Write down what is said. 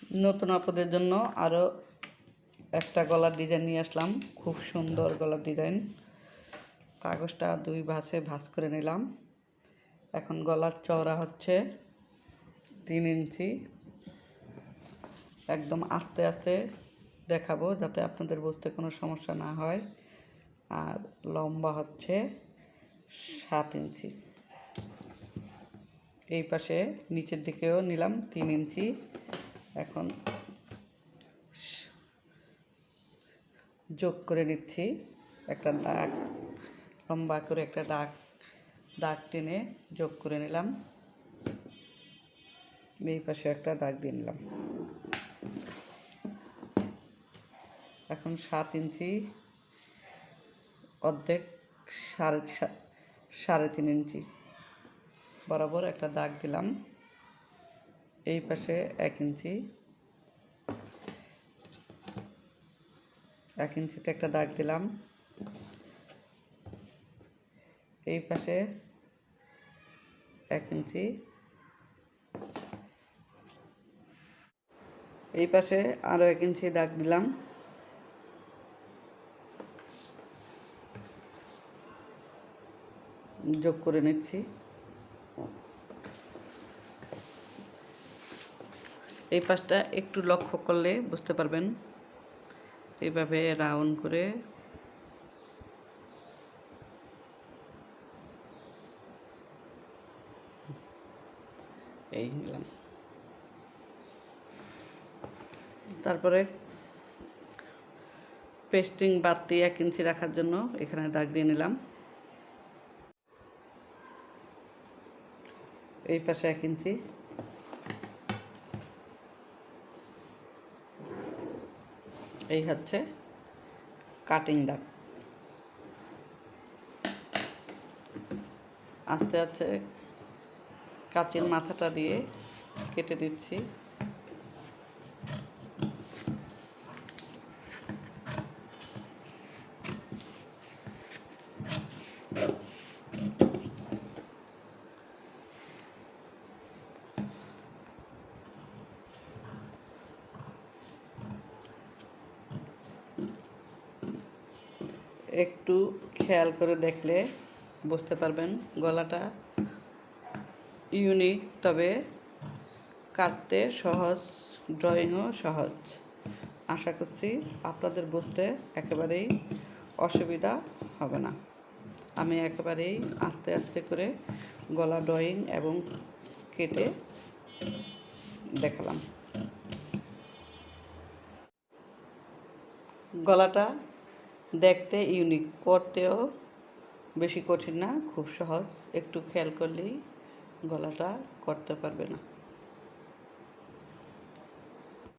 নতুন আপুদের জন্য আরও একটা গলার ডিজাইন নিয়ে আসলাম। খুব সুন্দর গলার ডিজাইন। কাগজটা 2 ভাঁজে ভাঁজ করে নিলাম। এখন গলার চওড়া হচ্ছে 3 ইঞ্চি। একদম আস্তে আস্তে দেখাবো যাতে আপনাদের বুঝতে কোনো সমস্যা না হয়। আর লম্বা হচ্ছে 7 ইঞ্চি। এই পাশে নিচের দিকেও নিলাম 3 ইঞ্চি। এখন যোগ করে নিচ্ছি একটা দাগ, লম্বা করে একটা দাগ টেনে যোগ করে নিলাম। এই পাশে একটা দাগ দিয়ে নিলাম। এখন 7 ইঞ্চি অর্ধেক 3.5 ইঞ্চি বরাবর একটা দাগ দিলাম। এই পাশে 1 ইঞ্চি, 1 ইঞ্চিতে একটা দাগ দিলাম। এই পাশে 1 ইঞ্চি, এই পাশে আরও 1 ইঞ্চি দাগ দিলাম। যোগ করে নিচ্ছি। এই পাশটা একটু লক্ষ্য করলে বুঝতে পারবেন। এইভাবে রাউন্ড করে এই নিলাম। তারপরে পেস্টিং বাড়তি 1 ইঞ্চি রাখার জন্য এখানে দাগ দিয়ে নিলাম। এই পাশে 1 ইঞ্চি, এই হচ্ছে কাটিং দাগ। আস্তে আস্তে কাঁচির মাথাটা দিয়ে কেটে দিচ্ছি। একটু খেয়াল করে দেখলে বুঝতে পারবেন গলাটা ইউনিক, তবে কাটতে সহজ, ড্রয়িংও সহজ। আশা করছি আপনাদের বুঝতে একেবারেই অসুবিধা হবে না। আমি একেবারেই আস্তে আস্তে করে গলা ড্রয়িং এবং কেটে দেখালাম। গলাটা দেখতে ইউনিক, করতেও বেশি কঠিন না, খুব সহজ। একটু খেয়াল করলেই গলাটা করতে পারবে না।